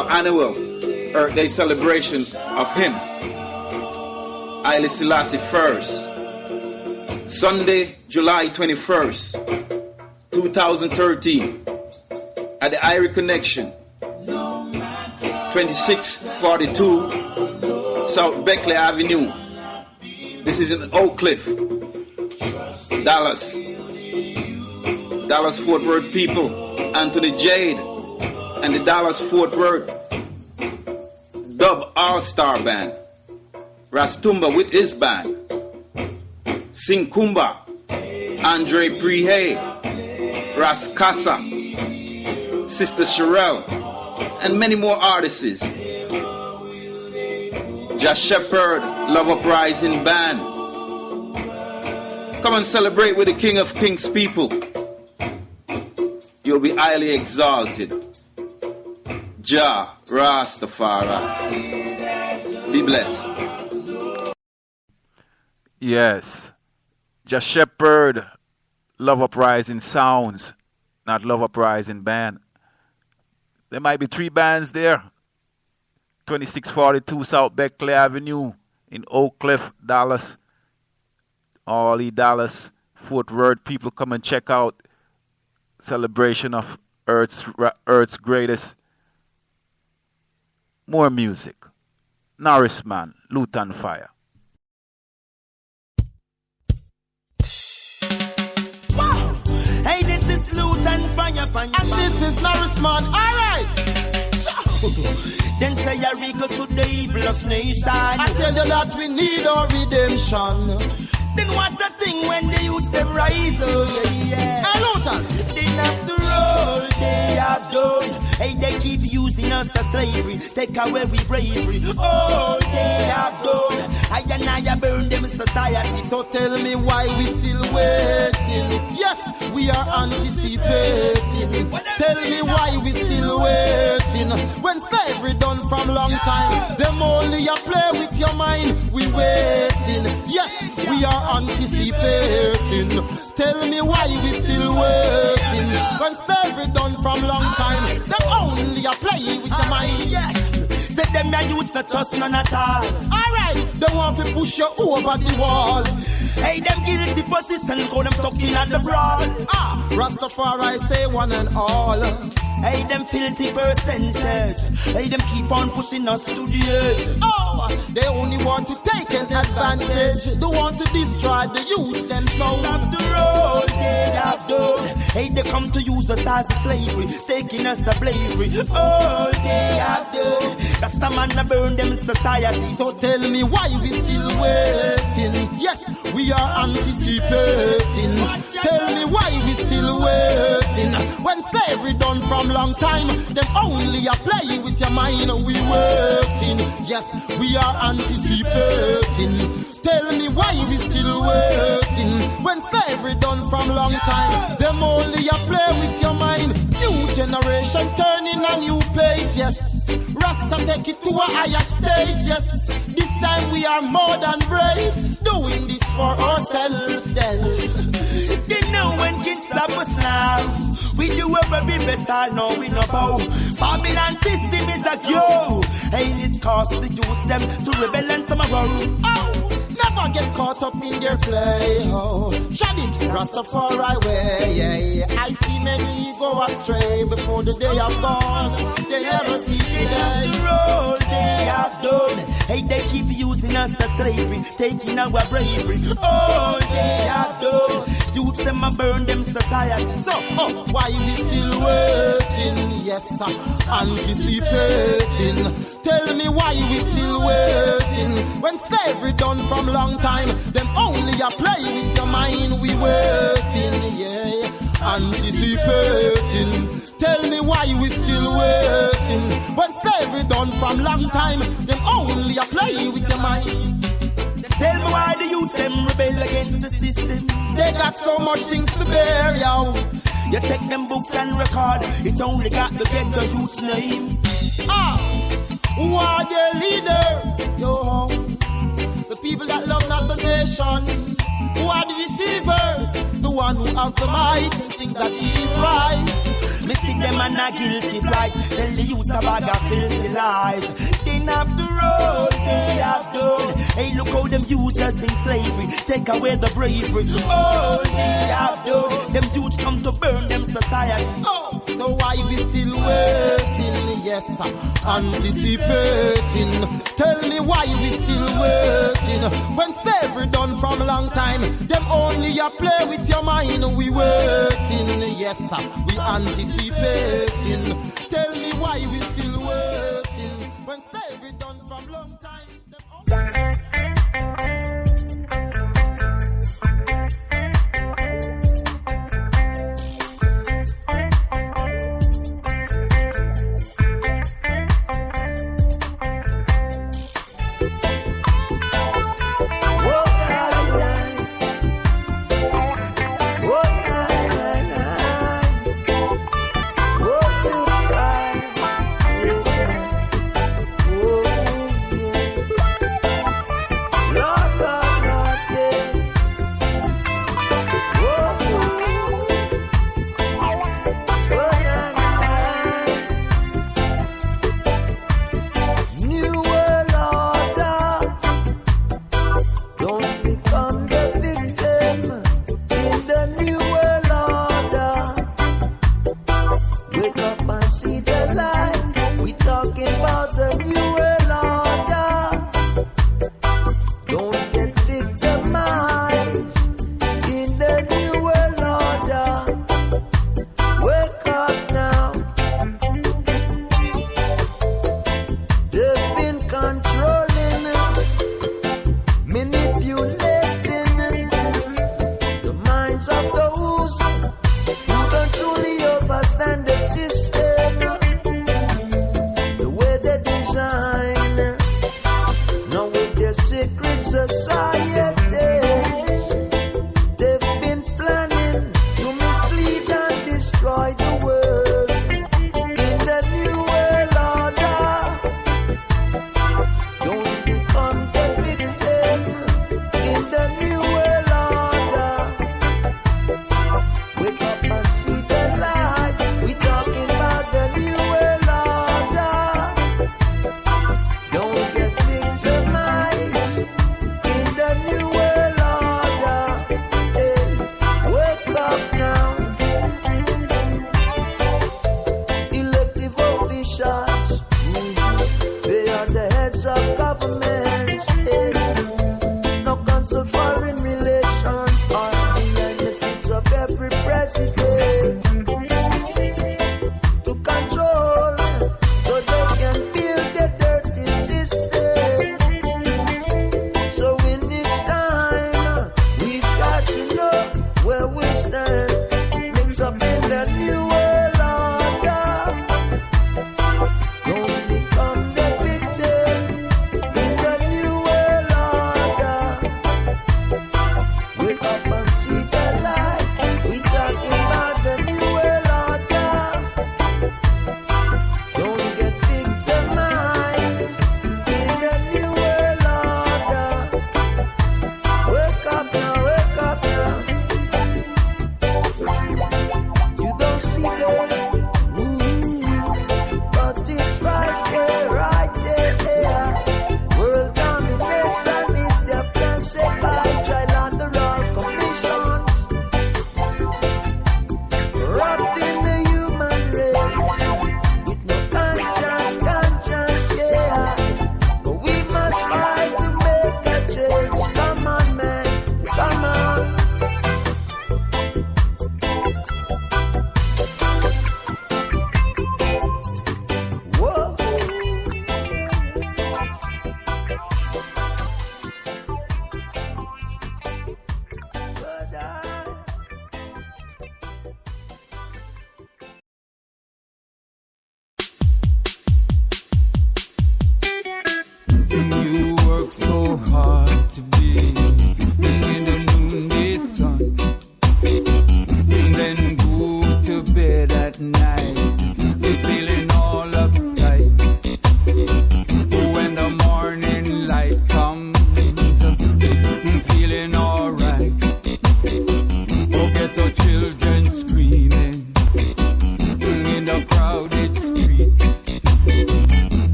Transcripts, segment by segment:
for annual Earth Day celebration of him, Haile Selassie I. Sunday, July 21st, 2013, at the Irie Connection, 2642 South Beckley Avenue. This is in Oak Cliff, Dallas. Dallas Fort Worth people, Anthony Jade and the Dallas Fort Worth Dub All-Star Band, Rastumba with his band, Sing Kumba, Andre Prihe, Raskasa, Sister Sherelle, and many more artists. Just Shepherd, Love Uprising Band. Come and celebrate with the King of Kings people. You'll be highly exalted. Jah Rastafari. Be blessed. Yes. Just Shepherd, Love Uprising Sounds, not Love Uprising Band. There might be 3 bands there. 2642 South Beckley Avenue in Oak Cliff, Dallas. All the Dallas Fort Worth people come and check out celebration of Earth's greatest. More music. Norrisman, Luton Fire. Wow. Hey, this is Luton Fire, and this is Norrisman. All right. Then say a regal to the evilest nation. I tell you that we need our redemption. Then what a thing when the youths them rise, oh yeah. Hey, Luton. Then after all they have done, hey, they keep using us as slavery, take away we bravery. All they have done, I burn them society. So tell me why we still waiting. Yes, we are anticipating. Tell me why we still waiting. When slavery done from long time, them only a play with your mind. We waiting. Yes, we are anticipating. Tell me why we still waiting. When slavery done from long time, them only a play with your mind. Yes, say them your youths not trust none at all. Alright, they want to push you over the wall. Hey, them guilty position, go them stuck in at the brawl. Rastafari say one and all. Hey, them filthy percentage. Hey, them keep on pushing us to the edge. Oh, they only want to take an advantage. They want to destroy the youth themselves. After all they have done, hey, they come to use us as a slavery, taking us to slavery. All they have done, that's the man that burn them society. So tell me why we still waiting. Yes, we are anticipating. Tell me why we still waiting. When slavery done from long time, them only a play with your mind. We waiting. Yes, we are anticipating. Tell me why we still waiting. When slavery done from long time, them only a play with your mind. New generation turning a new page. Yes, Rasta take it to a higher stage. Yes, this time we are more than brave, doing this for ourselves. Then they know when kids stop us now. We do our very best, I know we know bow. Babylon system is a cure. Ain't it cost the youth them to rebel and some around? Oh, never get caught up in their play. Oh, shut it, Rastafari way. Yeah. I see many go astray before the day of gone. They never see today. The road they have done. Hey, they keep using us as slavery, taking our bravery. All they have done, youths them a burn them society. So, why we still waiting? Yes, anticipating. Tell me why we still waiting. When slavery done from long time, them only a play with your mind. We waiting, yeah, anticipating. Tell me why we still waiting. When slavery done from long time, them only a play with your mind. Tell me why the youth them rebel against the system. They got so much things to bear, yo. You take them books and record, it only got the ghetto youth's name. Who are their leaders? Yo, the people that love not the nation. Who are the deceivers? The one who have the might and think that he is right. Me sick them and a guilty plight. Tell the youth a bag of filthy lies. Then after all they have done, hey, look how them users in slavery take away the bravery. All they have done, them youths come to burn them society. Oh, so why we still waiting? Yes, anticipating. Tell me why we still waiting when slavery done from long time. Them only a play with your mind. We waiting, yes, we anticipating. Tell me why we still waiting when slavery done from long time.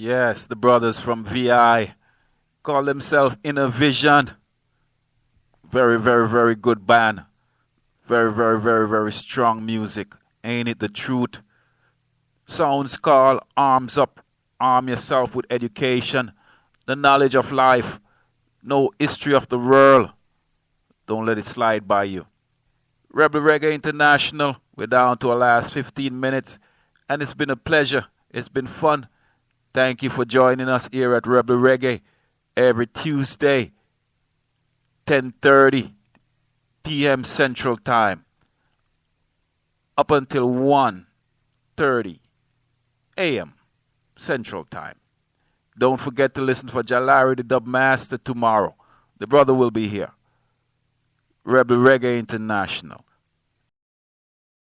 Yes, the brothers from VI call themselves Inner Vision. Very, very, very good band. Very, very, very, very strong music. Ain't it the truth? Sounds called Arms Up. Arm yourself with education, the knowledge of life, no history of the world. Don't let it slide by you. Rebel Reggae International, we're down to our last 15 minutes, and it's been a pleasure. It's been fun. Thank you for joining us here at Rebel Reggae every Tuesday, 10:30 p.m. Central Time, up until 1:30 a.m. Central Time. Don't forget to listen for Jalari the Dub Master tomorrow. The brother will be here. Rebel Reggae International.